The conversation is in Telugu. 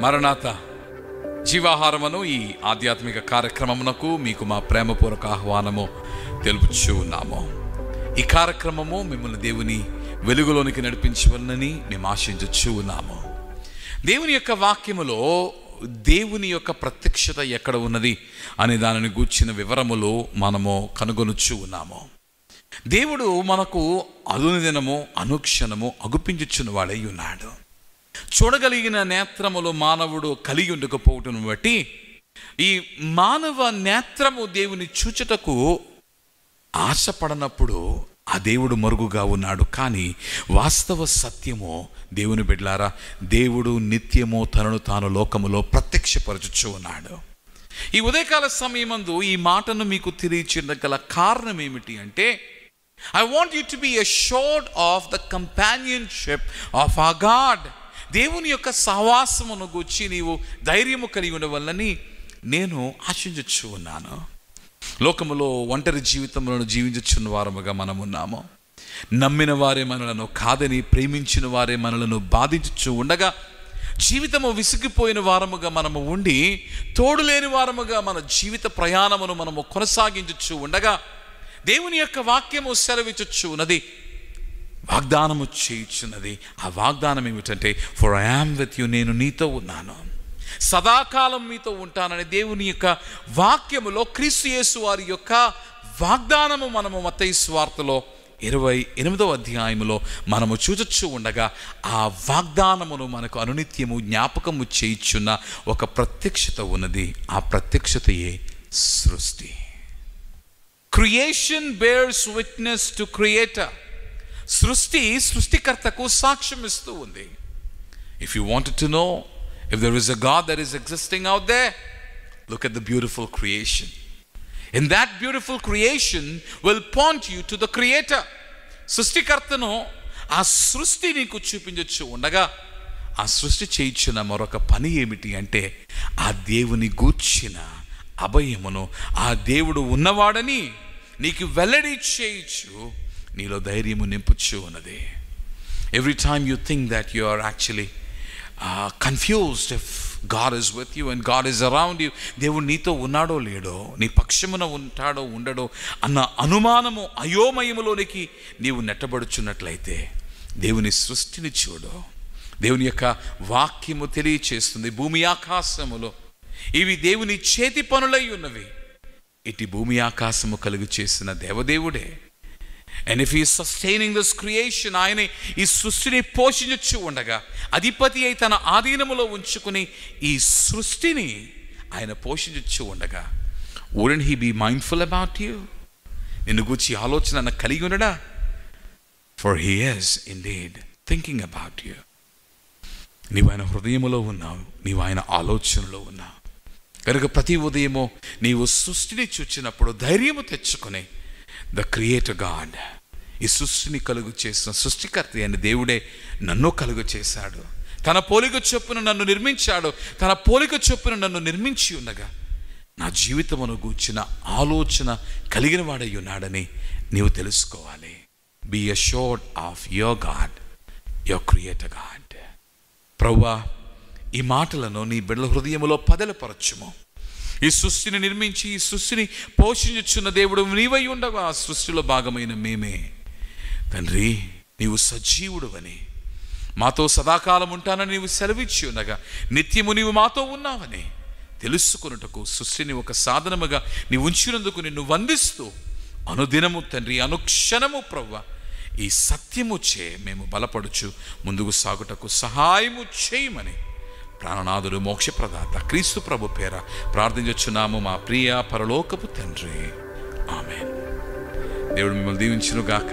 మరణాత జీవాహారమును ఈ ఆధ్యాత్మిక కార్యక్రమమునకు మీకు మా ప్రేమపూర్వక ఆహ్వానము తెలుపుచూ ఉన్నాము. ఈ కార్యక్రమము మిమ్మల్ని దేవుని వెలుగులోనికి నడిపించవలనని మేము ఆశించచ్చు ఉన్నాము. దేవుని యొక్క వాక్యములో దేవుని యొక్క ప్రత్యక్షత ఎక్కడ ఉన్నది అనే దానిని గూర్చిన వివరములు మనము కనుగొనుచు ఉన్నాము. దేవుడు మనకు అనుదినము అనుక్షణము అగుపించుచున్న వాడై ఉన్నాడు. చూడగలిగిన నేత్రములు మానవుడు కలిగి ఉండకపోవటం బట్టి ఈ మానవ నేత్రము దేవుని చూచుటకు ఆశపడనప్పుడు ఆ దేవుడు మరుగుగా ఉన్నాడు. కానీ వాస్తవ సత్యము దేవుని బిడ్డలారా, దేవుడు నిత్యము తనను తాను లోకములో ప్రత్యక్షపరచుచూ ఉన్నాడు. ఈ ఉదయకాల సమయమందు ఈ మాటను మీకు తెలియచేయగల కారణం ఏమిటి అంటే, I want you to be assured of the companionship of our God. దేవుని యొక్క సహవాసమును గూర్చి నీవు ధైర్యము కలిగి ఉండవల్లని నేను ఆశించచ్చు ఉన్నాను. లోకములో ఒంటరి జీవితములను జీవించుచున్న వారముగా మనమున్నాము. నమ్మిన వారే మనలను కాదని, ప్రేమించిన వారే మనలను బాధించుచు ఉండగా, జీవితము విసిగిపోయిన వారముగా మనము ఉండి, తోడులేని వారముగా మన జీవిత ప్రయాణమును మనము కొనసాగించుచు ఉండగా, దేవుని యొక్క వాక్యము సెలవిచ్చుచు ఉన్నది, వాగ్దానము చేయుచున్నది. ఆ వాగ్దానం ఏమిటంటే, for I am with you, నేను నీతో ఉన్నాను, సదాకాలం మీతో ఉంటానని దేవుని యొక్క వాక్యములో క్రీస్తు యేసు వారి యొక్క వాగ్దానము మనము మత్తయి సువార్తలో 28వ అధ్యాయములో మనము చూచచ్చు ఉండగా, ఆ వాగ్దానమును మనకు అనునిత్యము జ్ఞాపకము చేయుచున్న ఒక ప్రత్యక్షత ఉన్నది. ఆ ప్రత్యక్షతయే సృష్టి. Creation bears witness to creator. సృష్టికర్తకు సాక్ష్యం ఇస్తూ ఉంది. If you wanted to know if there is a God that is existing out there, look at the beautiful creation. And that beautiful creation will point you to the creator. సృష్టికర్తను ఆ సృష్టి నీకు చూపించచ్చు ఉండగా, ఆ సృష్టి చేయించిన మరొక పని ఏమిటి అంటే, ఆ దేవుని గూర్చిన అభయమును, ఆ దేవుడు ఉన్నవాడని నీకు వెల్లడి చేయించు, నీలో ధైర్యము నింపుచ్చు ఉన్నది. Every time you think that you are actually confused if God is with you and God is around you, దేవుడు నీతో ఉన్నాడో లేడో, నీ పక్షమున ఉంటాడో ఉండడో అన్న అనుమానము, అయోమయములోనికి నీవు నెట్టబడుచున్నట్లయితే దేవుని సృష్టిని చూడు. దేవుని యొక్క వాక్యము తెలియచేస్తుంది, భూమి ఆకాశములో ఇవి దేవుని చేతి పనులై ఉన్నవి. ఇటు భూమి ఆకాశము కలుగు చేసిన దేవదేవుడే. And if he is sustaining this creation, ఆయనే ఈ సృష్టిని పోషించు ఉండగా, అధిపతి అయి తన ఆధీనములో ఉంచుకుని ఈ సృష్టిని ఆయన పోషించు ఉండగా, wouldn't he be mindful about you? నిన్ను గూర్చి ఆలోచన కలిగి ఉండడా? For he is indeed thinking about you. నీవు ఆయన హృదయములో ఉన్నావు, నీవు ఆయన ఆలోచనలో ఉన్నావు. కనుక ప్రతి ఉదయము నీవు సృష్టిని చూచినప్పుడు ధైర్యము తెచ్చుకుని, ద క్రియేటర్ గాడ్, ఈ సృష్టిని కలుగు చేసిన సృష్టికర్త అయిన దేవుడే నన్ను కలుగు చేశాడు, తన పోలిక చొప్పున నన్ను నిర్మించాడు, తన పోలిక చొప్పున నన్ను నిర్మించి ఉండగా నా జీవితమును గూర్చిన ఆలోచన కలిగిన వాడై ఉన్నాడని నీవు తెలుసుకోవాలి. Be assured of your God, your creator God. ప్రభువా, ఈ మాటలను నీ బిడ్డల హృదయములో పదలపరచుము. ఈ సృష్టిని నిర్మించి ఈ సృష్టిని పోషించుచున్న దేవుడు నీవై ఉండగా, ఆ సృష్టిలో భాగమైన మేమే తండ్రి, నీవు సజీవుడువని, మాతో సదాకాలం ఉంటానని నీవు సెలవిచ్చి ఉండగా, నిత్యము నీవు మాతో ఉన్నావని తెలుసుకొనుటకు సృష్టిని ఒక సాధనముగా నీవు ఉంచినందుకు నిన్ను వందిస్తూ, అనుదినము తండ్రి, అనుక్షణము ప్రభువా, ఈ సత్యము చే మేము బలపడుచు ముందుకు సాగుటకు సహాయము చేయమని ప్రాణనాథుడు, మోక్షప్రదాత క్రీస్తు ప్రభు పేర ప్రార్థించుచున్నాము మా ప్రియ పరలోకపు తండ్రి. ఆమేన్. దేవుడు మిమ్మల్ని దీవించును గాక.